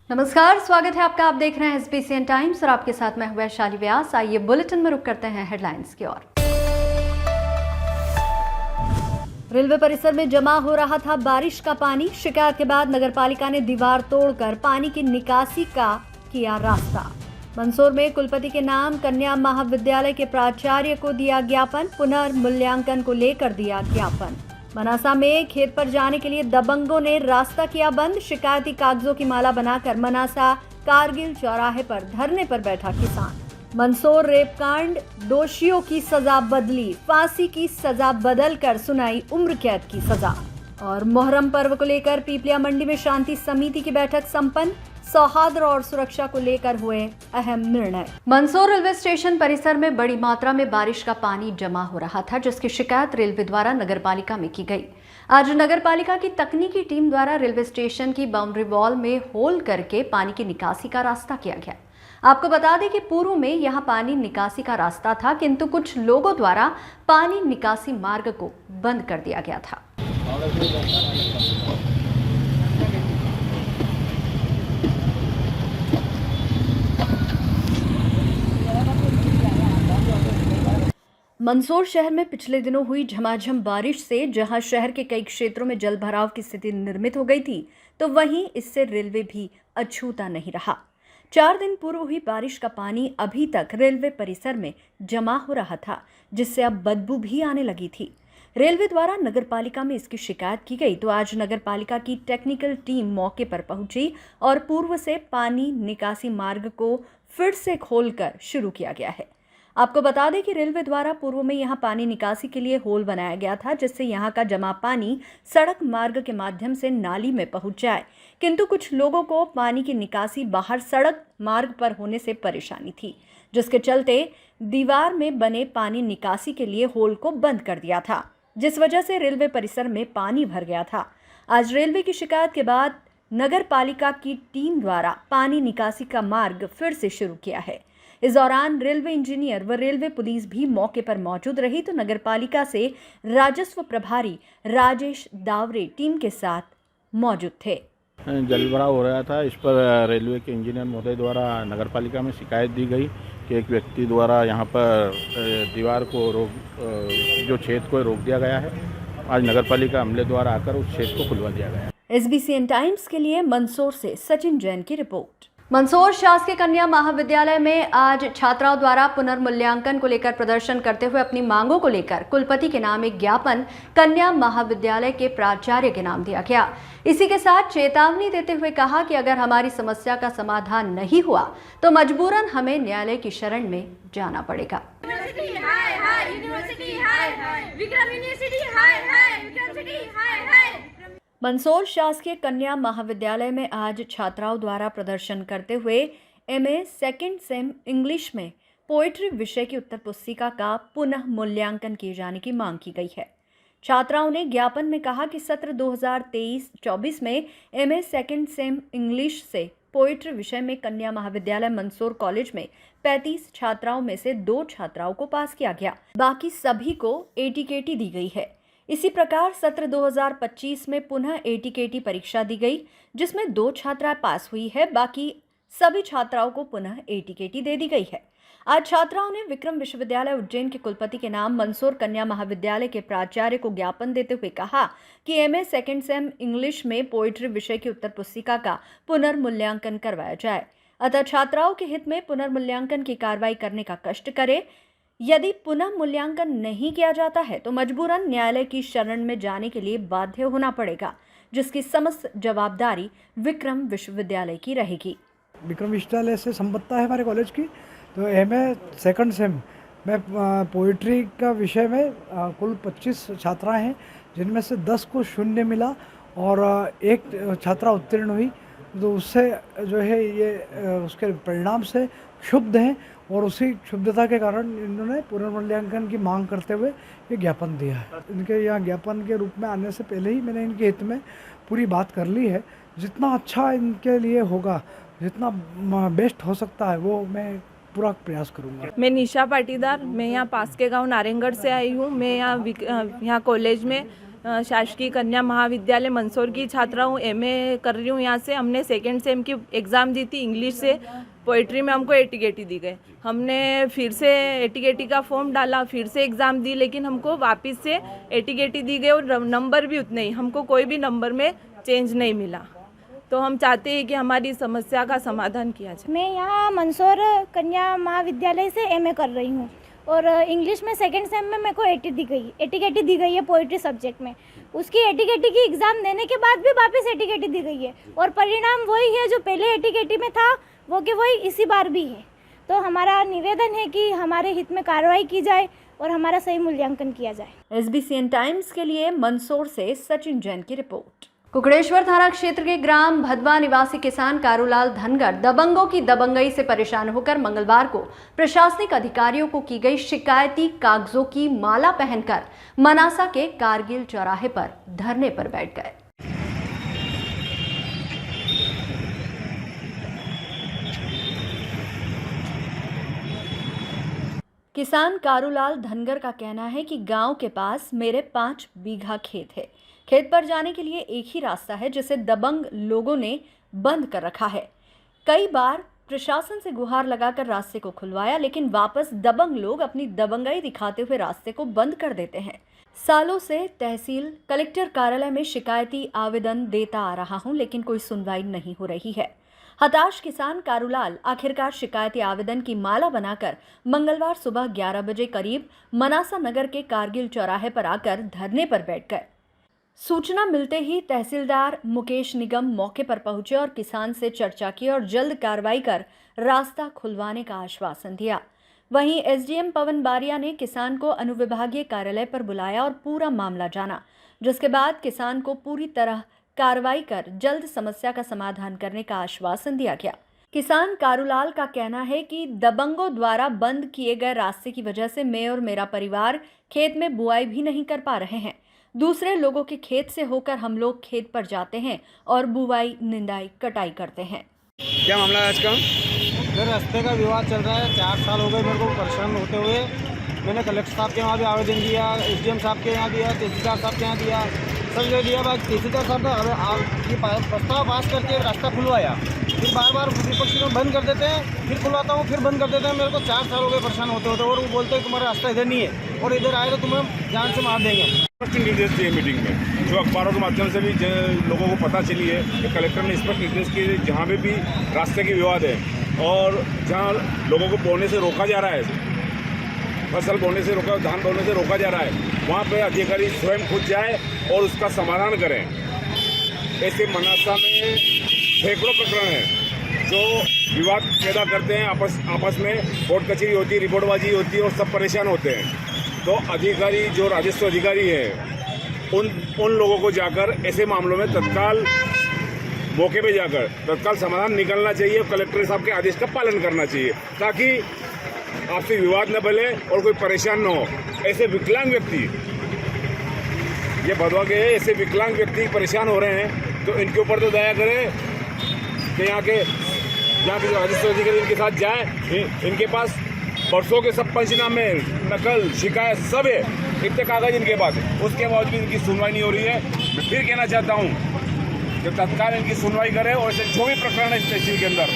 नमस्कार, स्वागत है आपका। आप देख रहे हैं एसबीसी टाइम्स और आपके साथ मैं हूं वैशाली व्यास। आइए बुलेटिन में रुक करते हैं हेडलाइंस की ओर। रेलवे परिसर में जमा हो रहा था बारिश का पानी। शिकायत के बाद नगरपालिका ने दीवार तोड़कर पानी की निकासी का किया रास्ता। मंदसौर में कुलपति के नाम कन्या महाविद्यालय के प्राचार्य को दिया ज्ञापन। पुनर्मूल्यांकन को लेकर दिया ज्ञापन। मनासा में खेत पर जाने के लिए दबंगों ने रास्ता किया बंद। शिकायती कागजों की माला बनाकर मनासा कारगिल चौराहे पर धरने पर बैठा किसान। मंदसौर रेप कांड, दोषियों की सजा बदली, फांसी की सजा बदलकर सुनाई उम्र कैद की सजा। और मुहर्रम पर्व को लेकर पीपलिया मंडी में शांति समिति की बैठक संपन्न। सौहार्द और सुरक्षा को लेकर हुए अहम निर्णय। मंदसौर रेलवे स्टेशन परिसर में बड़ी मात्रा में बारिश का पानी जमा हो रहा था, जिसकी शिकायत रेलवे द्वारा नगरपालिका में की गई। आज नगरपालिका की तकनीकी टीम द्वारा रेलवे स्टेशन की बाउंड्री वॉल में होल करके पानी की निकासी का रास्ता किया गया। आपको बता दें कि पूर्व में यहां पानी निकासी का रास्ता था, किंतु कुछ लोगों द्वारा पानी निकासी मार्ग को बंद कर दिया गया था। मंदसौर शहर में पिछले दिनों हुई झमाझम बारिश से जहां शहर के कई क्षेत्रों में जल भराव की स्थिति निर्मित हो गई थी, तो वहीं इससे रेलवे भी अछूता नहीं रहा। 4 दिन पूर्व हुई बारिश का पानी अभी तक रेलवे परिसर में जमा हो रहा था, जिससे अब बदबू भी आने लगी थी। रेलवे द्वारा नगरपालिका में इसकी शिकायत की गई, तो आज नगरपालिका की टेक्निकल टीम मौके पर पहुंची और पूर्व से पानी निकासी मार्ग को फिर से खोलकर शुरू किया गया है। आपको बता दें कि रेलवे द्वारा पूर्व में यहां पानी निकासी के लिए होल बनाया गया था, जिससे यहां का जमा पानी सड़क मार्ग के माध्यम से नाली में पहुंच जाए, किंतु कुछ लोगों को पानी की निकासी बाहर सड़क मार्ग पर होने से परेशानी थी, जिसके चलते दीवार में बने पानी निकासी के लिए होल को बंद कर दिया था, जिस वजह से रेलवे परिसर में पानी भर गया था। आज रेलवे की शिकायत के बाद नगर पालिका की टीम द्वारा पानी निकासी का मार्ग फिर से शुरू किया है। इस दौरान रेलवे इंजीनियर व रेलवे पुलिस भी मौके पर मौजूद रही, तो नगरपालिका से राजस्व प्रभारी राजेश दावरे टीम के साथ मौजूद थे। जल भराव हो रहा था, इस पर रेलवे के इंजीनियर महोदय द्वारा नगरपालिका में शिकायत दी गई कि एक व्यक्ति द्वारा यहाँ पर दीवार को जो छेद को रोक दिया गया है। आज नगरपालिका अमले द्वारा आकर उस छेद को खुलवा दिया गया है। एसबीसी टाइम्स के लिए मंदसौर से सचिन जैन की रिपोर्ट। मंदसौर शासकीय कन्या महाविद्यालय में आज छात्राओं द्वारा पुनर्मूल्यांकन को लेकर प्रदर्शन करते हुए अपनी मांगों को लेकर कुलपति के नाम एक ज्ञापन कन्या महाविद्यालय के प्राचार्य के नाम दिया गया। इसी के साथ चेतावनी देते हुए कहा कि अगर हमारी समस्या का समाधान नहीं हुआ तो मजबूरन हमें न्यायालय की शरण में जाना पड़ेगा। मंदसौर शासकीय कन्या महाविद्यालय में आज छात्राओं द्वारा प्रदर्शन करते हुए एमए सेकंड सेम इंग्लिश में पोएट्री विषय की उत्तर पुस्तिका का पुनः मूल्यांकन किए जाने की मांग की गई है। छात्राओं ने ज्ञापन में कहा कि सत्र 2023-24 में एमए सेकंड सेम इंग्लिश से पोएट्री विषय में कन्या महाविद्यालय मंदसौर कॉलेज में 35 छात्राओं में से 2 छात्राओं को पास किया गया, बाकी सभी को एटीकेटी दी गई है। इसी प्रकार सत्र 2025 में पुनः एटीकेटी परीक्षा दी गई, जिसमें 2 छात्राएं पास हुई है, बाकी सभी छात्राओं को पुनः एटीकेटी दे दी गई है। आज छात्राओं ने विक्रम विश्वविद्यालय उज्जैन के कुलपति के नाम मंदसौर कन्या महाविद्यालय के प्राचार्य को ज्ञापन देते हुए कहा कि एमए सेकंड सेम इंग्लिश में पोएट्री विषय की उत्तर पुस्तिका का पुनर्मूल्यांकन करवाया जाए, अतः छात्राओं के हित में पुनर्मूल्यांकन की कार्रवाई करने का कष्ट करे। यदि पुनः मूल्यांकन नहीं किया जाता है तो मजबूरन न्यायालय की शरण में जाने के लिए बाध्य होना पड़ेगा, जिसकी समस्त जवाबदारी विक्रम विश्वविद्यालय की रहेगी। विक्रम विश्वविद्यालय से संबद्धता है हमारे कॉलेज की, तो एमए सेकंड सेम में पोइट्री का विषय में कुल 25 छात्राएं हैं, जिनमें से 10 को 0 मिला और एक छात्रा उत्तीर्ण हुई। तो उससे जो है ये उसके परिणाम से क्षुब्ध हैं और उसी क्षुब्धता के कारण इन्होंने पुनर्मूल्यांकन की मांग करते हुए ये ज्ञापन दिया है। इनके यहाँ ज्ञापन के रूप में आने से पहले ही मैंने इनके हित में पूरी बात कर ली है। जितना अच्छा इनके लिए होगा, जितना बेस्ट हो सकता है, वो मैं पूरा प्रयास करूँगा। मैं निशा पाटीदार, मैं यहाँ पास के गांव नारेंगढ़ से आई हूँ। मैं यहाँ कॉलेज में शासकीय कन्या महाविद्यालय मंदसौर की छात्रा हूँ, एमए कर रही हूँ यहाँ से। हमने सेकेंड सेम की एग्ज़ाम दी थी इंग्लिश से, पोइट्री में हमको एटीकेटी दी गई। हमने फिर से एटीकेटी का फॉर्म डाला, फिर से एग्ज़ाम दी, लेकिन हमको वापस से एटीकेटी दी गई और नंबर भी उतने ही, हमको कोई भी नंबर में चेंज नहीं मिला। तो हम चाहते हैं कि हमारी समस्या का समाधान किया जाए। मैं यहाँ मंदसौर कन्या महाविद्यालय से एमए कर रही हूँ और इंग्लिश में सेकेंड सेम में मेरे को एटीकेटी दी गई है पोइट्री सब्जेक्ट में। उसकी एटीकेटी की एग्ज़ाम देने के बाद भी वापस एटीकेटी दी गई है और परिणाम वही है जो पहले एटीकेटी में था, वो कि वही इसी बार भी है। तो हमारा निवेदन है कि हमारे हित में कार्रवाई की जाए और हमारा सही मूल्यांकन किया जाए। SBCN टाइम्स के लिए मंदसौर से सचिन जैन की रिपोर्ट। कुकड़ेश्वर थाना क्षेत्र के ग्राम भदवा निवासी किसान कारूलाल धनगर दबंगों की दबंगई से परेशान होकर मंगलवार को प्रशासनिक अधिकारियों को की गई शिकायती कागजों की माला पहनकर मनासा के कारगिल चौराहे पर धरने पर बैठ गए। किसान कारूलाल धनगर का कहना है कि गांव के पास मेरे 5 बीघा खेत है। खेत पर जाने के लिए एक ही रास्ता है जिसे दबंग लोगों ने बंद कर रखा है। कई बार प्रशासन से गुहार लगाकर रास्ते को खुलवाया, लेकिन वापस दबंग लोग अपनी दबंगई दिखाते हुए रास्ते को बंद कर देते हैं। सालों से तहसील कलेक्टर कार्यालय में शिकायती आवेदन देता आ रहा हूं, लेकिन कोई सुनवाई नहीं हो रही है। हताश किसान कारूलाल आखिरकार शिकायती आवेदन की माला बनाकर मंगलवार सुबह 11 बजे करीब मनासा नगर के कारगिल चौराहे पर आकर धरने पर बैठ गए। सूचना मिलते ही तहसीलदार मुकेश निगम मौके पर पहुंचे और किसान से चर्चा की और जल्द कार्रवाई कर रास्ता खुलवाने का आश्वासन दिया। वहीं एसडीएम पवन बारिया ने किसान को अनुविभागीय कार्यालय पर बुलाया और पूरा मामला जाना, जिसके बाद किसान को पूरी तरह कार्रवाई कर जल्द समस्या का समाधान करने का आश्वासन दिया गया। किसान कारूलाल का कहना है कि दबंगों द्वारा बंद किए गए रास्ते की वजह से मैं और मेरा परिवार खेत में बुआई भी नहीं कर पा रहे हैं। दूसरे लोगों के खेत से होकर हम लोग खेत पर जाते हैं और बुवाई, निंदाई, कटाई करते हैं। क्या मामला है आज का? सर, रास्ते का विवाद चल रहा है। 4 साल हो गए मेरे को परेशान होते हुए। मैंने कलेक्टर साहब के यहाँ भी आवेदन दिया, एसडीएम साहब के यहाँ दिया, तहसीलदार साहब के यहाँ दिया, सब जगह दिया। बाद तहसीलदार साहब ने प्रस्ताव पास करके रास्ता खुलवाया, फिर बार बार विपक्ष में बंद कर देते हैं, फिर खुलवाता हूँ, फिर बंद कर देते हैं। मेरे को 4 साल हो गए परेशान होते होते, और वो बोलते हैं तुम्हारा रास्ता इधर नहीं है और इधर आए तो तुम्हें जान से मार देंगे। स्पष्ट निर्देश दिए मीटिंग में, जो अखबारों के माध्यम से भी लोगों को पता चली है कि कलेक्टर ने स्पष्ट निर्देश किए जहाँ पे भी रास्ते की विवाद है और जहाँ लोगों को बोने से रोका जा रहा है, फसल बोने से रोका, धान बोने से रोका जा रहा है, वहाँ पे अधिकारी स्वयं खुद जाए और उसका समाधान करें। ऐसे मनासा में सैकड़ों प्रकरण हैं जो विवाद पैदा करते हैं, आपस में कोर्ट कचहरी होती है, रिपोर्टबाजी होती है और सब परेशान होते हैं। तो अधिकारी, जो राजस्व अधिकारी है, उन लोगों को जाकर ऐसे मामलों में तत्काल मौके पे जाकर तत्काल समाधान निकलना चाहिए। कलेक्टर साहब के आदेश का पालन करना चाहिए ताकि आपसी विवाद न बने और कोई परेशान न हो। ऐसे विकलांग व्यक्ति, ये भदवा के ऐसे विकलांग व्यक्ति परेशान हो रहे हैं, तो इनके ऊपर तो दया करें कि यहाँ के राजस्व अधिकारी इनके साथ जाए। इनके पास बरसों के सब पंचनामे, नकल, शिकायत सब है, इतने कागज इनके पास है, उसके बावजूद इनकी सुनवाई नहीं हो रही है। मैं फिर कहना चाहता हूँ कि तत्काल इनकी सुनवाई करें और ऐसे जो भी प्रकरण है इस तहसील के अंदर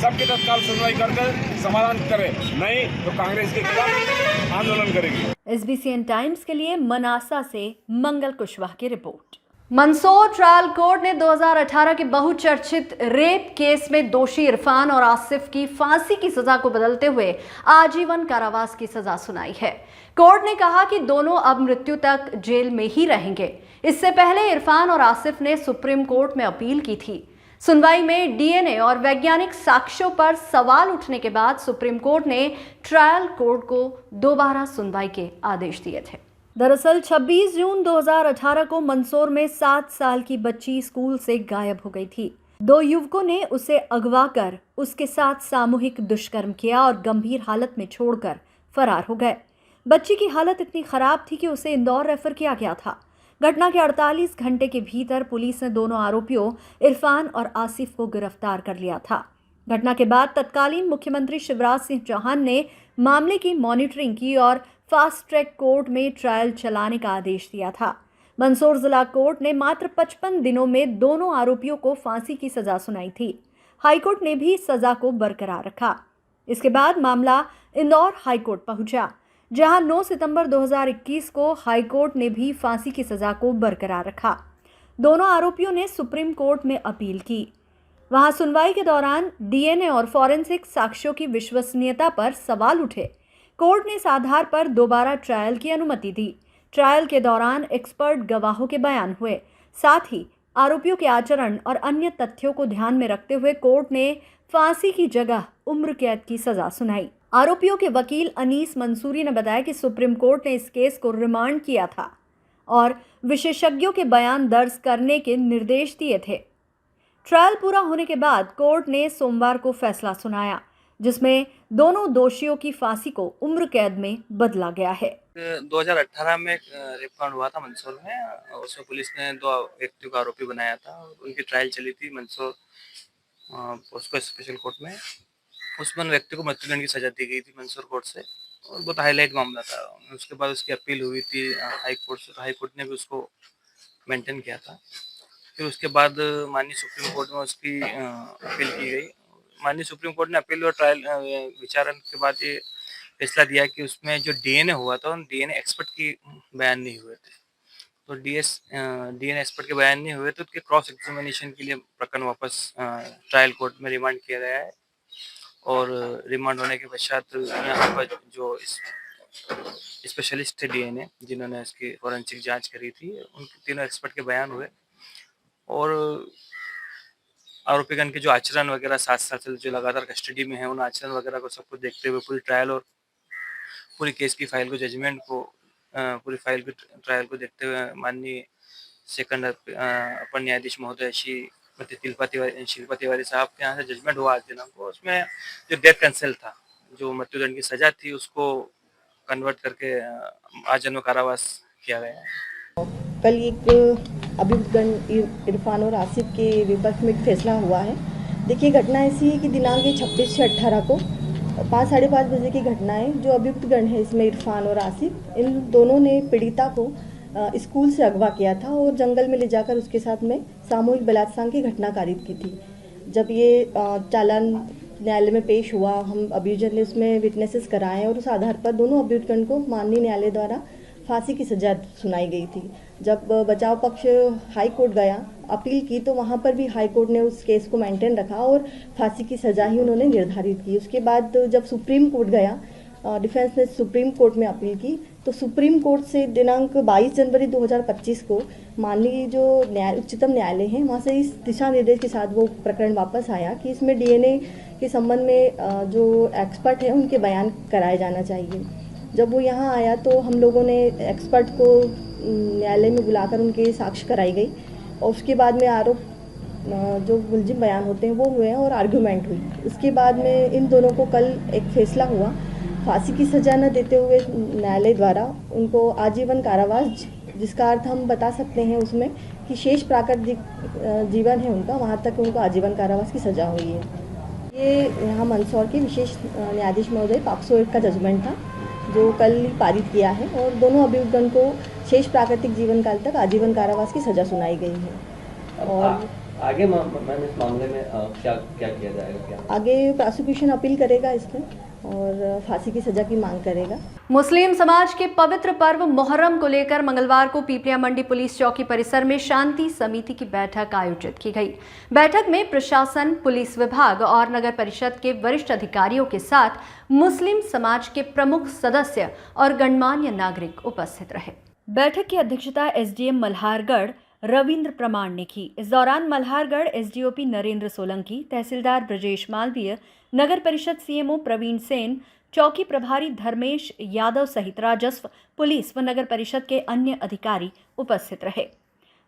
सबके तत्काल सुनवाई कर समाधान करें, नहीं तो कांग्रेस के खिलाफ आंदोलन करेगी। SBCN टाइम्स के लिए मनासा से मंगल कुशवाहा की रिपोर्ट। मंदसौर ट्रायल कोर्ट ने 2018 के बहुचर्चित रेप केस में दोषी इरफान और आसिफ की फांसी की सजा को बदलते हुए आजीवन कारावास की सजा सुनाई है। कोर्ट ने कहा कि दोनों अब मृत्यु तक जेल में ही रहेंगे। इससे पहले इरफान और आसिफ ने सुप्रीम कोर्ट में अपील की थी। सुनवाई में डीएनए और वैज्ञानिक साक्ष्यों पर सवाल उठने के बाद सुप्रीम कोर्ट ने ट्रायल कोर्ट को दोबारा सुनवाई के आदेश दिए थे। दरअसल 26 जून 2018 को मंदसौर में 7 साल की बच्ची स्कूल से गायब हो गई थी। 2 युवकों ने उसे अगवा कर उसके साथ सामूहिक दुष्कर्म किया और गंभीर हालत में छोड़कर फरार हो गए। बच्ची की हालत इतनी खराब थी कि उसे इंदौर रेफर किया गया था। घटना के 48 घंटे के भीतर पुलिस ने दोनों आरोपियों इरफान और आसिफ को गिरफ्तार कर लिया था। घटना के बाद तत्कालीन मुख्यमंत्री शिवराज सिंह चौहान ने मामले की मॉनिटरिंग की और फास्ट ट्रैक कोर्ट में ट्रायल चलाने का आदेश दिया था। मंदसौर जिला कोर्ट ने मात्र 55 दिनों में दोनों आरोपियों को फांसी की सजा सुनाई थी। हाईकोर्ट ने भी सजा को बरकरार रखा। इसके बाद मामला इंदौर हाईकोर्ट पहुंचा, जहां 9 सितंबर 2021 को हाईकोर्ट ने भी फांसी की सजा को बरकरार रखा। दोनों आरोपियों ने सुप्रीम कोर्ट में अपील की। वहां सुनवाई के दौरान डीएनए और फॉरेंसिक साक्ष्यों की विश्वसनीयता पर सवाल उठे। कोर्ट ने इस आधार पर दोबारा ट्रायल की अनुमति दी। ट्रायल के दौरान एक्सपर्ट गवाहों के बयान हुए। साथ ही आरोपियों के आचरण और अन्य तथ्यों को ध्यान में रखते हुए कोर्ट ने फांसी की जगह उम्र कैद की सजा सुनाई। आरोपियों के वकील अनीस मंसूरी ने बताया कि सुप्रीम कोर्ट ने इस केस को रिमांड किया था और विशेषज्ञों के बयान दर्ज करने के निर्देश दिए थे। ट्रायल पूरा होने के बाद कोर्ट ने सोमवार को फैसला सुनाया, जिसमें दोनों दोषियों की फांसी को उम्र कैद में बदला गया है। 2018 में एक रेप कांड हुआ था मंदसौर में। उसमें पुलिस ने 2 व्यक्तियों को आरोपी बनाया था। उनकी ट्रायल चली थी मंदसौर पोस्को स्पेशल कोर्ट में। उसमें उन व्यक्ति को मृत्युदंड की सजा दी गई थी मंदसौर कोर्ट से, और बहुत हाईलाइट मामला था। उसके बाद उसकी अपील हुई थी हाई कोर्ट से, तो हाई कोर्ट ने भी उसको मेंटेन किया था। फिर उसके बाद माननीय सुप्रीम कोर्ट में उसकी अपील की गई। माननीय सुप्रीम कोर्ट ने अपील और ट्रायल विचारण के बाद ये फैसला दिया कि उसमें जो डीएनए हुआ था, उन डीएनए एक्सपर्ट की बयान नहीं हुए थे। तो डीएनए एक्सपर्ट के बयान नहीं हुए तो उसके क्रॉस एग्जामिनेशन के लिए प्रकरण वापस ट्रायल कोर्ट में रिमांड किया गया है। और रिमांड होने के पश्चात यहाँ पर जो स्पेशलिस्ट थे डीएनए, जिन्होंने इसकी फॉरेंसिक जांच करी थी, उनके तीनों एक्सपर्ट के बयान हुए। और आरोपीगण के जो आचरण वगैरह 7 साल से जो लगातार कस्टडी में है, उन आचरण वगैरह को सबको देखते हुए पूरी ट्रायल और पूरी केस की फाइल को, जजमेंट को, पूरी फाइल की ट्रायल को देखते हुए माननीय सेकंड अपर न्यायाधीश महोदय श्रीमती शिल्पा तिवारी साहब के यहाँ से जजमेंट हुआ आज दिनांक को। उसमें जो डेथ कैंसिल था, जो मृत्युदंड की सजा थी, उसको कन्वर्ट करके आजीवन कारावास किया गया है। कल एक अभियुक्तगण इरफान और आसिफ के विपक्ष में एक फैसला हुआ है। देखिए, घटना ऐसी है कि दिनांक 26 से 18 को 5 साढ़े 5 बजे की घटना है। जो अभियुक्तगण है इसमें इरफान और आसिफ, इन दोनों ने पीड़िता को स्कूल से अगवा किया था और जंगल में ले जाकर उसके साथ में सामूहिक बलात्कार की घटना कारित की थी। जब ये चालान न्यायालय में पेश हुआ, हम अभियोजन ने उसमें विटनेसेस कराए और उस आधार पर दोनों अभियुक्तगण को माननीय न्यायालय द्वारा फांसी की सजा सुनाई गई थी। जब बचाव पक्ष हाई कोर्ट गया, अपील की, तो वहाँ पर भी हाई कोर्ट ने उस केस को मेंटेन रखा और फांसी की सजा ही उन्होंने निर्धारित की। उसके बाद जब सुप्रीम कोर्ट गया, डिफेंस ने सुप्रीम कोर्ट में अपील की, तो सुप्रीम कोर्ट से दिनांक 22 जनवरी 2025 को माननीय जो उच्चतम न्यायालय है, वहाँ से इस दिशा निर्देश के साथ वो प्रकरण वापस आया कि इसमें डीएनए के संबंध में जो एक्सपर्ट है उनके बयान कराए जाना चाहिए। जब वो यहाँ आया तो हम लोगों ने एक्सपर्ट को न्यायालय में बुलाकर उनके साक्ष्य कराई गई और उसके बाद में आरोप जो मुलजिम बयान होते हैं वो हुए हैं और आर्गूमेंट हुई। उसके बाद में इन दोनों को कल एक फैसला हुआ, फांसी की सजा न देते हुए न्यायालय द्वारा उनको आजीवन कारावास, जिसका अर्थ हम बता सकते हैं उसमें कि शेष प्राकृतिक जीवन है उनका, वहाँ तक उनको आजीवन कारावास की सजा हुई है। ये यहाँ मंदसौर के विशेष न्यायाधीश महोदय पॉक्सो एक्ट का जजमेंट था, जो कल पारित किया है और दोनों अभियुक्तगण को शेष प्राकृतिक जीवन काल तक आजीवन कारावास की सजा सुनाई गई है। और आगे मैम इस मामले में क्या किया जाएगा? आगे प्रोसिक्यूशन अपील करेगा इसमें और फांसी की सजा की मांग करेगा। मुस्लिम समाज के पवित्र पर्व मुहर्रम को लेकर मंगलवार को पीपलिया मंडी पुलिस चौकी परिसर में शांति समिति की बैठक आयोजित की गई। बैठक में प्रशासन, पुलिस विभाग और नगर परिषद के वरिष्ठ अधिकारियों के साथ मुस्लिम समाज के प्रमुख सदस्य और गणमान्य नागरिक उपस्थित रहे। बैठक की अध्यक्षता एसडीएम मल्हारगढ़ रविंद्र प्रमाण ने की। इस दौरान मल्हारगढ़ एसडीओपी नरेंद्र सोलंकी, तहसीलदार ब्रजेश मालवीय, नगर परिषद सीएमओ प्रवीण सेन, चौकी प्रभारी धर्मेश यादव सहित राजस्व, पुलिस व नगर परिषद के अन्य अधिकारी उपस्थित रहे।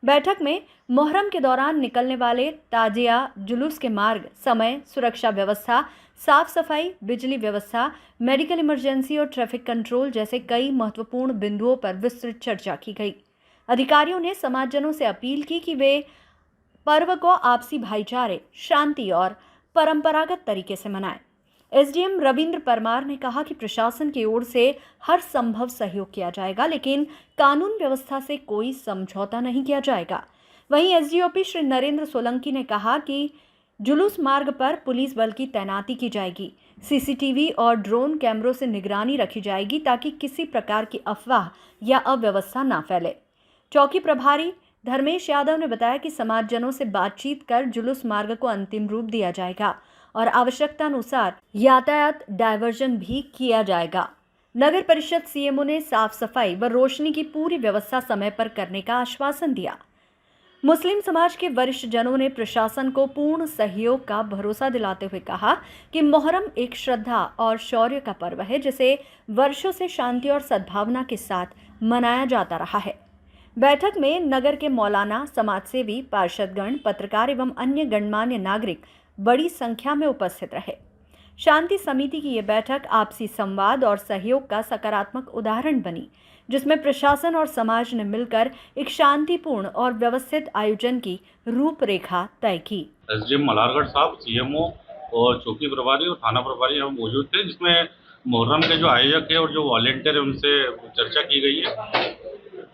बैठक में मुहर्रम के दौरान निकलने वाले ताजिया जुलूस के मार्ग, समय, सुरक्षा व्यवस्था, साफ सफाई, बिजली व्यवस्था, मेडिकल इमरजेंसी और ट्रैफिक कंट्रोल जैसे कई महत्वपूर्ण बिंदुओं पर विस्तृत चर्चा की गई। अधिकारियों ने समाजजनों से अपील की कि वे पर्व को आपसी भाईचारे, शांति और परंपरागत तरीके से मनाएं। एसडीएम रविंद्र परमार ने कहा कि प्रशासन की ओर से हर संभव सहयोग किया जाएगा, लेकिन कानून व्यवस्था से कोई समझौता नहीं किया जाएगा। वहीं एसडीओपी श्री नरेंद्र सोलंकी ने कहा कि जुलूस मार्ग पर पुलिस बल की तैनाती की जाएगी, सीसीटीवी और ड्रोन कैमरों से निगरानी रखी जाएगी ताकि किसी प्रकार की अफवाह या अव्यवस्था ना फैले। चौकी प्रभारी धर्मेश यादव ने बताया कि समाजजनों से बातचीत कर जुलूस मार्ग को अंतिम रूप दिया जाएगा और आवश्यकता अनुसार यातायात डायवर्जन भी किया जाएगा। नगर परिषद सीएमओ ने साफ सफाई व रोशनी की पूरी व्यवस्था समय पर करने का आश्वासन दिया। मुस्लिम समाज के वरिष्ठ जनों ने प्रशासन को पूर्ण सहयोग का भरोसा दिलाते हुए कहा कि मुहर्रम एक श्रद्धा और शौर्य का पर्व है, जिसे वर्षों से शांति और सद्भावना के साथ मनाया जाता रहा है। बैठक में नगर के मौलाना, समाजसेवी, पार्षदगण, पत्रकार एवं अन्य गणमान्य नागरिक बड़ी संख्या में उपस्थित रहे। शांति समिति की ये बैठक आपसी संवाद और सहयोग का सकारात्मक उदाहरण बनी, जिसमें प्रशासन और समाज ने मिलकर एक शांतिपूर्ण और व्यवस्थित आयोजन की रूपरेखा तय की। एसडीएम मल्हारगढ़ साहब, सीएमओ और चौकी प्रभारी और थाना प्रभारी हम मौजूद थे, जिसमें मुहर्रम के जो आयोजक है और जो वॉलेंटियर है उनसे चर्चा की गई है।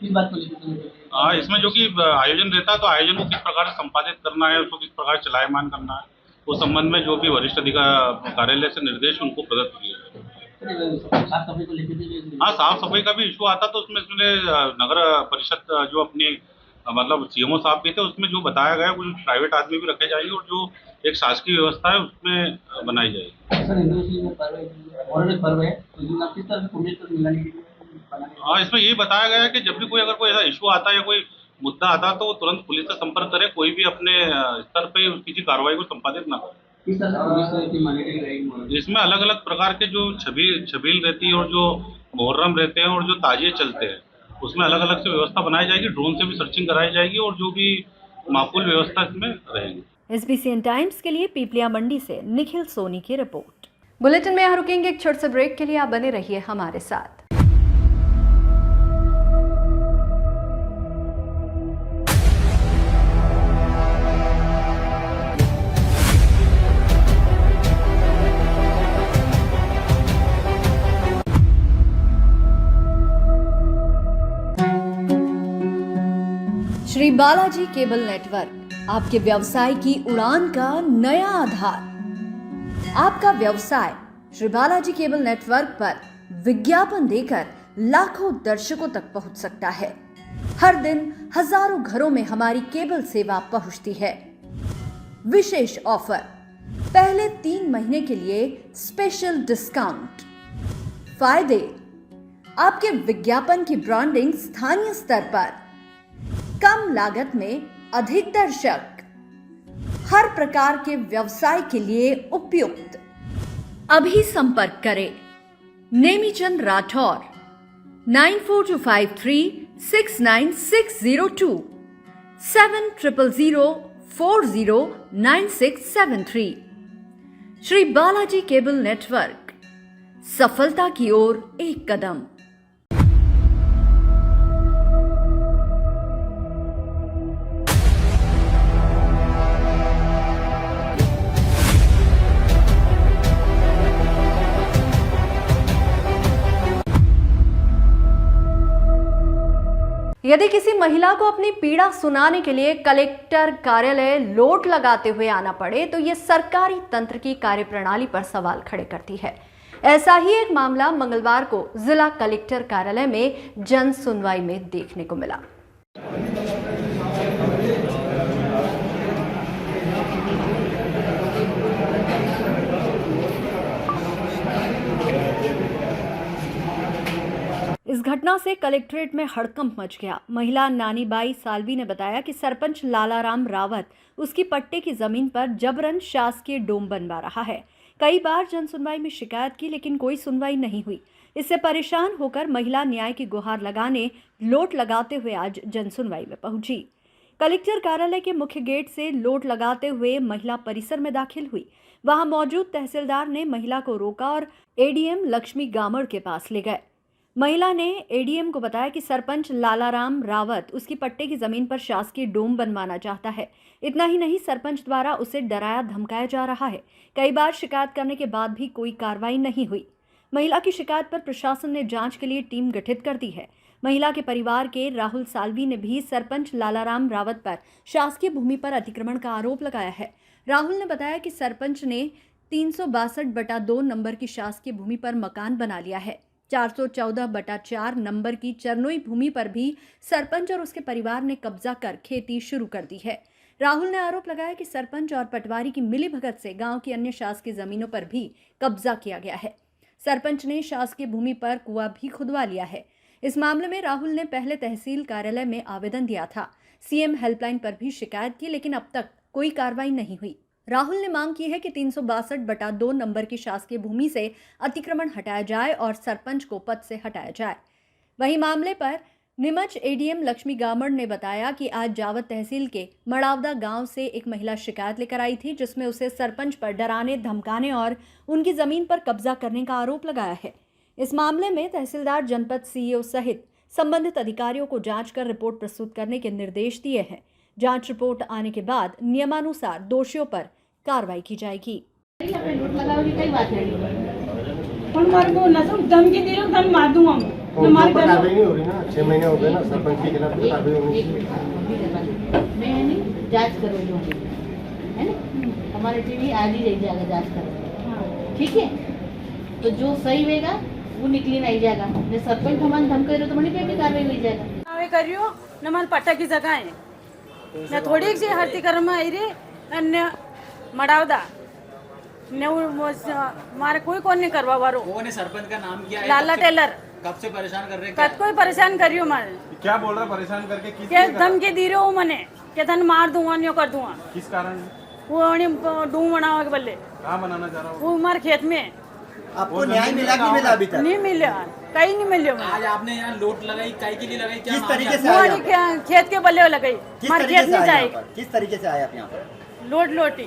किस बात को लेकर? इसमें जो कि आयोजन रहता है तो आयोजन को किस प्रकार से संपादित करना है, उसको किस प्रकार चलायमान करना है, उस संबंध में जो भी वरिष्ठ अधिकारी कार्यालय से निर्देश उनको प्रदत्त किए गए। साफ सफाई को लेकर? हाँ, साफ सफाई का भी इशू आता तो उसमें नगर परिषद जो अपनी मतलब सीएमओ साहब के थे उसमें जो बताया गया कुछ प्राइवेट आदमी भी रखे जाएंगे और जो एक शासकीय व्यवस्था है उसमें बनाई जाएगी। सर, हिंदू मुस्लिम पर्व है तो किस तरह से पुलिस को मिलाने के लिए? हाँ, इसमें यही बताया गया है कि जब भी कोई अगर कोई ऐसा इशू आता है या कोई मुद्दा आता है तो वो तुरंत पुलिस से संपर्क करे, कोई भी अपने स्तर पे किसी कार्रवाई को संपादित ना करे। किस तरह से पुलिस की मॉनिटरिंग रहेगी? इसमें अलग अलग प्रकार के जो छबील रहती है और जो मुहर्रम रहते हैं और जो ताजिए चलते हैं उसमें अलग अलग से व्यवस्था बनाई जाएगी, ड्रोन से भी सर्चिंग कराई जाएगी और जो भी माकूल व्यवस्था इसमें रहेगी। SBCN टाइम्स के लिए पीपलिया मंडी से निखिल सोनी की रिपोर्ट। बुलेटिन में यहाँ रुकेंगे एक छोटे से ब्रेक के लिए, आप बने रहिए हमारे साथ। श्री बालाजी केबल नेटवर्क, आपके व्यवसाय की उड़ान का नया आधार। आपका व्यवसाय श्री बालाजी केबल नेटवर्क पर विज्ञापन देकर लाखों दर्शकों तक पहुंच सकता है। हर दिन हजारों घरों में हमारी केबल सेवा पहुंचती है। विशेष ऑफर, पहले 3 महीने के लिए स्पेशल डिस्काउंट। फायदे, आपके विज्ञापन की ब्रांडिंग स्थानीय स्तर पर, कम लागत में अधिक दर्शक, हर प्रकार के व्यवसाय के लिए उपयुक्त। अभी संपर्क करें नेमीचंद राठौर 9425369602 7000409673। श्री बालाजी केबल नेटवर्क, सफलता की ओर एक कदम। यदि किसी महिला को अपनी पीड़ा सुनाने के लिए कलेक्टर कार्यालय लोट लगाते हुए आना पड़े तो ये सरकारी तंत्र की कार्यप्रणाली पर सवाल खड़े करती है। ऐसा ही एक मामला मंगलवार को जिला कलेक्टर कार्यालय में जन सुनवाई में देखने को मिला। इस घटना से कलेक्ट्रेट में हड़कंप मच गया। महिला नानीबाई सालवी ने बताया कि सरपंच लालाराम रावत उसकी पट्टे की जमीन पर जबरन शासकीय डोम बनवा रहा है। कई बार जन सुनवाई में शिकायत की लेकिन कोई सुनवाई नहीं हुई। इससे परेशान होकर महिला न्याय की गुहार लगाने लोट लगाते हुए आज जन सुनवाई में पहुंची। कलेक्टर कार्यालय के मुख्य गेट से लोट लगाते हुए महिला परिसर में दाखिल हुई। वहां मौजूद तहसीलदार ने महिला को रोका और एडीएम लक्ष्मी गामड़ के पास ले गए। महिला ने एडीएम को बताया कि सरपंच लालाराम रावत उसकी पट्टे की जमीन पर शासकीय डोम बनवाना चाहता है। इतना ही नहीं, सरपंच द्वारा उसे डराया धमकाया जा रहा है। कई बार शिकायत करने के बाद भी कोई कार्रवाई नहीं हुई। महिला की शिकायत पर प्रशासन ने जांच के लिए टीम गठित कर दी है। महिला के परिवार के राहुल साल्वी ने भी सरपंच लालाराम रावत पर शासकीय भूमि पर अतिक्रमण का आरोप लगाया है। राहुल ने बताया कि सरपंच ने 362/2 नंबर की शासकीय भूमि पर मकान बना लिया है। 414/4 नंबर की चरनोई भूमि पर भी सरपंच और उसके परिवार ने कब्जा कर खेती शुरू कर दी है। राहुल ने आरोप लगाया कि सरपंच और पटवारी की मिलीभगत से गांव की अन्य शासकीय जमीनों पर भी कब्जा किया गया है। सरपंच ने शासकीय भूमि पर कुआं भी खुदवा लिया है। इस मामले में राहुल ने पहले तहसील कार्यालय में आवेदन दिया था। सीएम हेल्पलाइन पर भी शिकायत की, लेकिन अब तक कोई कार्रवाई नहीं हुई। राहुल ने मांग की है कि 362/2 नंबर की शासकीय भूमि से अतिक्रमण हटाया जाए और सरपंच को पद से हटाया जाए। वहीं मामले पर नीमच एडीएम लक्ष्मी गामड़ ने बताया कि आज जावत तहसील के मड़ावदा गांव से एक महिला शिकायत लेकर आई थी, जिसमें उसे सरपंच पर डराने, धमकाने और उनकी जमीन पर कब्जा करने का आरोप लगाया है। इस मामले में तहसीलदार, जनपद सीईओ सहित संबंधित अधिकारियों को जांच कर रिपोर्ट प्रस्तुत करने के निर्देश दिए हैं। जांच रिपोर्ट आने के बाद नियमानुसार दोषियों पर कार्रवाई की जाएगी। धमकी दे रहा हूं, मार दूंगा कार्रवाई नहीं हो रही ना, 6 महीने हो गए ना, सरपंच के खिलाफ कार्रवाई होनी चाहिए। मैं जांच करूँगी, है ना, हमारे टीवी आज ही जाएगा जांच करो, ठीक है। तो जो सही होगा वो निकली नहीं जाएगा। ने सरपंच हमारे धमकी रहे तो मनी पे भी कार्रवाई हो जाएगा। नावे करियो न मार पट्टा की जगह है न थोड़ी सी हरती कर्म आई रे अन्य मड़ावदा ने मारे कोई कौन नहीं करवा वारो। कौन है सरपंच का नाम क्या है? लाला टेलर। कब से परेशान कर रहे हैं? कब कोई परेशान करियो मारे। क्या बोल रहा है परेशान करके? किस के धमकी दी रहे हो मने के धन मार दूंगा न्यो कर दूंगा। किस कारण? वो डूम बनावा के बल्ले। कहाँ बनाना चाह रहा हूँ? वो हमारे खेत में। आपको न्याय मिला कि मिला अभी तक? नहीं मिला, कहीं नहीं मिले। आज आपने यहाँ लोट लगाई, काई के लिए लगाई? किस तरीके से आए? खेत के बल्ले लगाई। हमारे खेत नहीं जाएगा। किस तरीके से आए आप यहाँ पर? लोटी।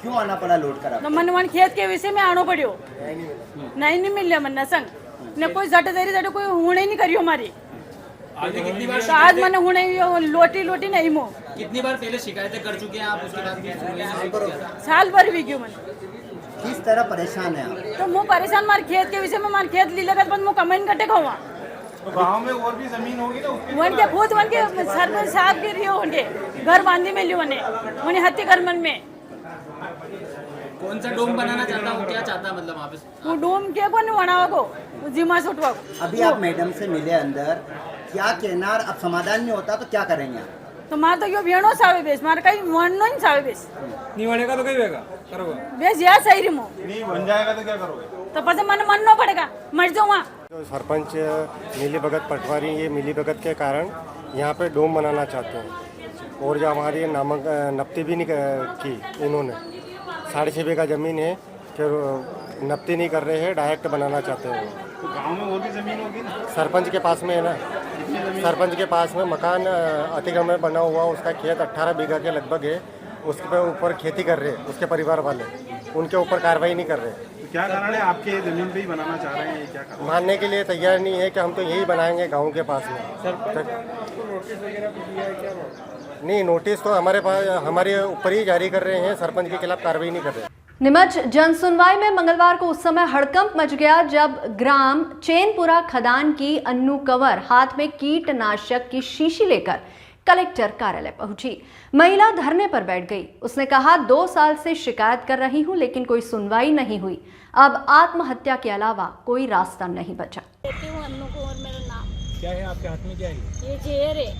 क्यों आना पड़ा लोट करा? तो मन खेत के विषय में आनो पड़ियो। नहीं मिले मन संग ने कोई जट देरी जट कोई हुणे नहीं करियो हमारी। कितनी बार तो आज मैंने हुणे लोटी नहीं मो। कितनी बार पहले शिकायतें कर चुके हैं आप? उसके बाद साल भर भी क्यों मन किस तरह परेशान है आप? तो मुँह परेशान मार खेत के विषय में मार खेत ली लगत मुँह कमाइन कटे खावा। तो गांव में और भी जमीन होगी ना, वन के खुद वन के सरपंच साहब के रियो उनके घर बांधी में लियो उन्हें हत्ती कर मन में। कौन सा डोम बनाना चाहता हूँ? क्या चाहता है मतलब वहाँ पे? वो डोम के को बनावा को जिमा सुटवा को। अभी आप मैडम से मिले अंदर, क्या कहना? अब समाधान नहीं होता तो क्या करेंगे आप? तो मार तो यो भेड़ो सावे बेस मार कहीं वनो ही सावे बेस नहीं बनेगा तो क्या करोगे? बेस या सही रे मो नहीं बन जाएगा तो क्या करोगे? तो पर मन मनना पड़ेगा, मर जाऊँ वहाँ। तो सरपंच मिलीभगत पटवारी ये मिलीभगत के कारण यहाँ पे डोम बनाना चाहते हैं और जो हमारी नामक नपती भी नहीं की इन्होंने। 6.5 बीघा ज़मीन है, फिर नपती नहीं कर रहे हैं, डायरेक्ट बनाना चाहते हैं। तो गांव में और भी जमीन होगी ना? सरपंच के पास में है ना, सरपंच के पास में मकान अतिक्रमण बना हुआ, उसका खेत 18 बीघा के लगभग है, उसके ऊपर खेती कर रहे हैं उसके परिवार वाले, उनके ऊपर कार्रवाई नहीं कर रहे। तो क्या कारण है आपके जमीन पे ही बनाना चाह रहे हैं? क्या कारण? मानने के लिए तैयार नहीं है कि हम तो यही बनाएंगे गांव के पास में। नोटिस वगैरह कुछ दिया है क्या? नहीं, नोटिस तो हमारे पास हमारे ऊपर ही जारी कर रहे हैं, सरपंच के खिलाफ कार्रवाई नहीं कर रहे। नीमच जन सुनवाई में मंगलवार को उस समय हड़कंप मच गया जब ग्राम चैनपुरा खदान की अन्नू कंवर हाथ में कीटनाशक की शीशी लेकर कलेक्टर कार्यालय पहुंची। महिला धरने पर बैठ गई। उसने कहा 2 साल से शिकायत कर रही हूं लेकिन कोई सुनवाई नहीं हुई। अब आत्महत्या के अलावा कोई रास्ता नहीं बचा। अन्नू कंवर मेरा नाम। क्या है आपके हाथ में? क्या है ये जेर है।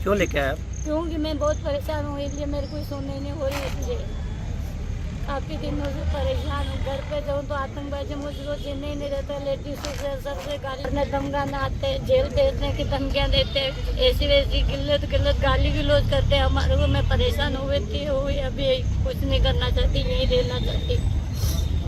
क्यों लेके आए आप? क्योंकि मैं बहुत परेशान हूँ, इसलिए मेरे को सुनने नहीं हो रही। इसलिए काफ़ी दिनों से परेशान हूँ। घर पे जाऊँ तो आतंकवादी मुझको जीने ही नहीं रहता। लेडीज से सबसे गाली धमकाना आते, जेल भेजने की धमकियाँ देते, ऐसी वैसी गिल्लत गाली गलौज करते हैं हमारे को। मैं परेशान हुई अभी कुछ नहीं करना चाहती, यहीं रहना चाहती,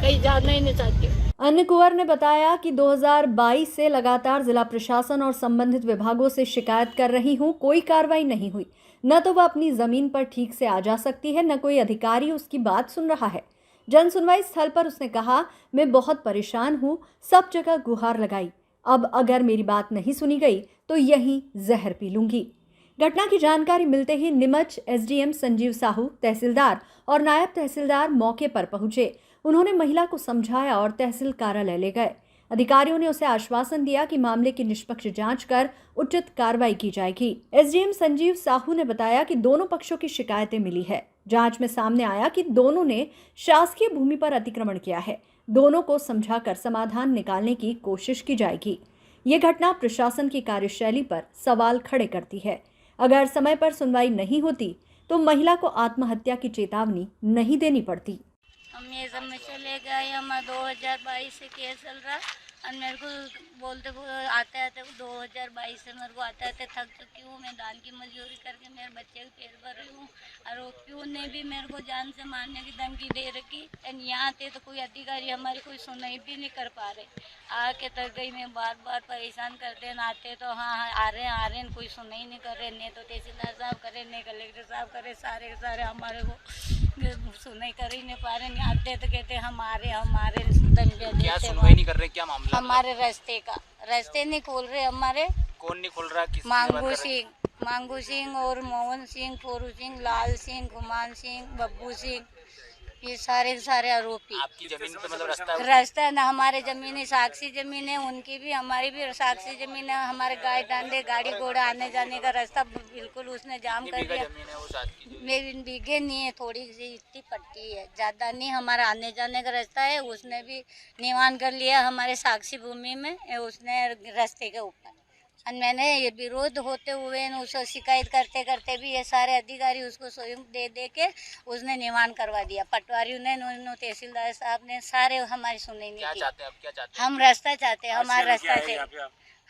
कहीं जाना ही नहीं चाहती। अन्नू कंवर ने बताया कि 2022 से लगातार जिला प्रशासन और संबंधित विभागों से शिकायत कर रही हूँ, कोई कार्रवाई नहीं हुई। न तो वह अपनी जमीन पर ठीक से आ जा सकती है, न कोई अधिकारी उसकी बात सुन रहा है। जन सुनवाई स्थल पर उसने कहा, मैं बहुत परेशान हूँ, सब जगह गुहार लगाई, अब अगर मेरी बात नहीं सुनी गई तो यहीं जहर पी लूंगी। घटना की जानकारी मिलते ही नीमच एसडीएम संजीव साहू, तहसीलदार और नायब तहसीलदार मौके पर पहुंचे। उन्होंने महिला को समझाया और तहसील कार्यालय ले गए। अधिकारियों ने उसे आश्वासन दिया कि मामले की निष्पक्ष जांच कर उचित कार्रवाई की जाएगी। एसडीएम संजीव साहू ने बताया कि दोनों पक्षों की शिकायतें मिली है। जांच में सामने आया कि दोनों ने शासकीय भूमि पर अतिक्रमण किया है। दोनों को समझाकर समाधान निकालने की कोशिश की जाएगी। ये घटना प्रशासन की कार्यशैली पर सवाल खड़े करती है। अगर समय पर सुनवाई नहीं होती तो महिला को आत्महत्या की चेतावनी नहीं देनी पड़ती। हम ये सब में चले गए, हमारा 2022 से केस चल रहा और मेरे को बोलते आते आते 2022 से मेरे को आते आते थक चुकी हूँ। मैं दान की मजदूरी करके मेरे बच्चे के पेट भर रही हूँ और वो प्यून ने भी मेरे को जान से मारने की धमकी दे रखी। यहाँ आते तो कोई अधिकारी हमारी कोई सुनाई भी नहीं कर पा रहे। आके तक गई मैं बार बार परेशान करते हैं। आते तो हाँ आ रहे हैं कोई सुनाई नहीं कर रहे। नहीं तो तहसीलदार साहब करे, नहीं कलेक्टर साहब करे, सारे के सारे हमारे को सुनाई कर ही नहीं पा रहे। नहीं आते तो कहते हमारे क्या सुनवाई नहीं कर रहे, क्या मामला? हमारे रास्ते नहीं खोल रहे हमारे। कौन नहीं खोल रहा? किस मांगू सिंह और मोहन सिंह, फोरू सिंह, लाल सिंह, गुमान सिंह, बब्बू सिंह, ये सारे आरोपी। आपकी जमीन पे मतलब रास्ता ना, हमारे जमीन है, साक्षी जमीन है, उनकी भी हमारी भी साक्षी जमीन है। हमारे गाय डांडे गाड़ी घोड़ा आने जाने का रास्ता बिल्कुल उसने जाम कर दिया। मेरी बीघे नहीं है, थोड़ी सी इतनी पट्टी है, ज्यादा नहीं। हमारा आने जाने का रास्ता है, उसने भी निवान कर लिया हमारे साक्षी भूमि में, उसने रास्ते के ऊपर। और मैंने ये विरोध होते हुए उसको शिकायत करते करते भी ये सारे अधिकारी उसको स्वयं दे के उसने निवान करवा दिया। पटवारी ने, तहसीलदार साहब ने, सारे हमारी सुनने नहीं की। क्या चाहते हैं? हम रास्ता चाहते हैं, हमारा रास्ता से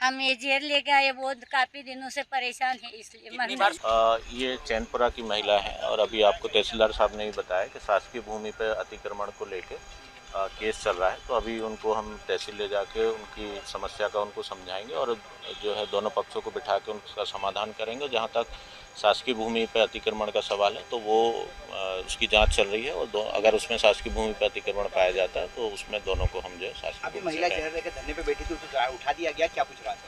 हम ये जेल लेके आए। बहुत काफी दिनों से परेशान है, इसलिए ये चैनपुरा की महिला है और अभी आपको तहसीलदार साहब ने भी बताया कि शासकीय भूमि पर अतिक्रमण को लेके केस चल रहा है। तो अभी उनको हम तहसील ले जाके उनकी समस्या का उनको समझाएंगे और जो है दोनों पक्षों को बिठा के उनका समाधान करेंगे। जहाँ तक शासकीय भूमि पर अतिक्रमण का सवाल है तो वो उसकी जांच चल रही है और अगर उसमें शासकीय भूमि पर अतिक्रमण पाया जाता है तो उसमें दोनों को हम जो है शासकीय महिला जहर लेकर धरने पे बैठी थी, उसको उठा दिया गया, क्या पूछ रहा था?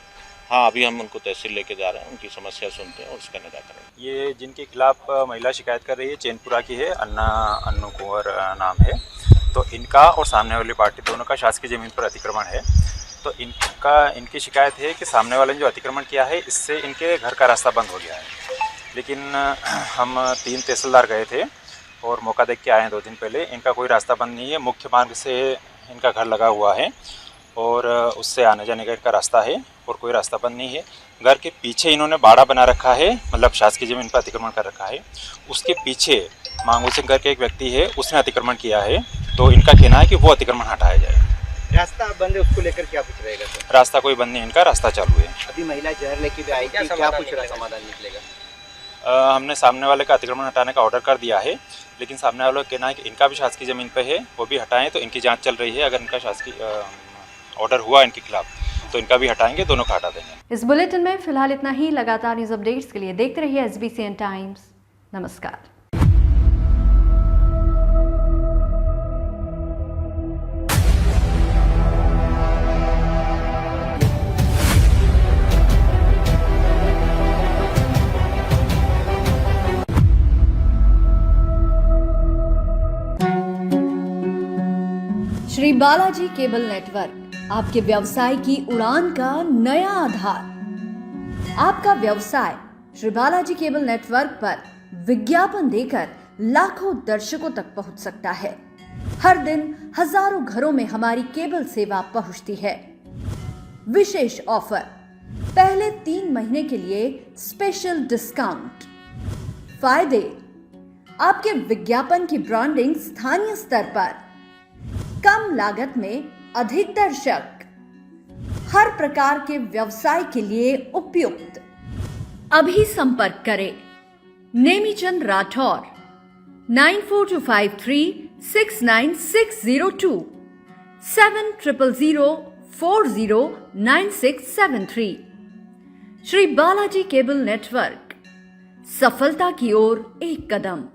हाँ, अभी हम उनको तहसील लेके जा रहे हैं, उनकी समस्या सुनते हैं और उसका निराकरण करेंगे। ये जिनके खिलाफ महिला शिकायत कर रही है चैनपुरा की है, अन्नू कुंवर नाम है। तो इनका और सामने वाली पार्टी दोनों का शासकीय ज़मीन पर अतिक्रमण है। तो इनकी शिकायत है कि सामने वाले ने जो अतिक्रमण किया है इससे इनके घर का रास्ता बंद हो गया है। लेकिन हम 3 तहसीलदार गए थे और मौका देख के आए हैं 2 दिन पहले। इनका कोई रास्ता बंद नहीं है, मुख्य मार्ग से इनका घर लगा हुआ है और उससे आने जाने का इनका रास्ता है और कोई रास्ता बंद नहीं है। घर के पीछे इन्होंने बाड़ा बना रखा है, मतलब शासकीय ज़मीन पर अतिक्रमण कर रखा है। उसके पीछे मांगू सिंह करके एक व्यक्ति है, उसने अतिक्रमण किया है। तो इनका कहना है कि वो अतिक्रमण हटाया जाए। रास्ता बंद है, उसको लेकर क्या कुछ रहेगा सर? रास्ता कोई बंद नहीं, इनका रास्ता चालू है। अभी महिला जहर लेके भी आई थी, क्या कुछ समाधान निकलेगा? हमने सामने वाले का अतिक्रमण हटाने का ऑर्डर कर दिया है, लेकिन सामने वालों का कहना है कि इनका भी शासकीय ज़मीन पे है, वो भी हटाएं। तो इनकी जांच चल रही है, अगर इनका शासकीय ऑर्डर हुआ इनके खिलाफ तो इनका भी हटाएंगे, दोनों का हटा देंगे। इस बुलेटिन में फिलहाल इतना ही। लगातार न्यूज अपडेट्स के लिए देखते रहिए SBCN टाइम्स। नमस्कार। श्री बालाजी केबल नेटवर्क आपके व्यवसाय की उड़ान का नया आधार। आपका व्यवसाय श्री बालाजी केबल नेटवर्क पर विज्ञापन देकर लाखों दर्शकों तक पहुंच सकता है। हर दिन हजारों घरों में हमारी केबल सेवा पहुंचती है। विशेष ऑफर, पहले 3 महीने के लिए स्पेशल डिस्काउंट। फायदे, आपके विज्ञापन की ब्रांडिंग स्थानीय स्तर पर, कम लागत में अधिक दर्शक, हर प्रकार के व्यवसाय के लिए उपयुक्त। अभी संपर्क करें नेमीचंद राठौर 9425369602 7000409673। श्री बालाजी केबल नेटवर्क, सफलता की ओर एक कदम।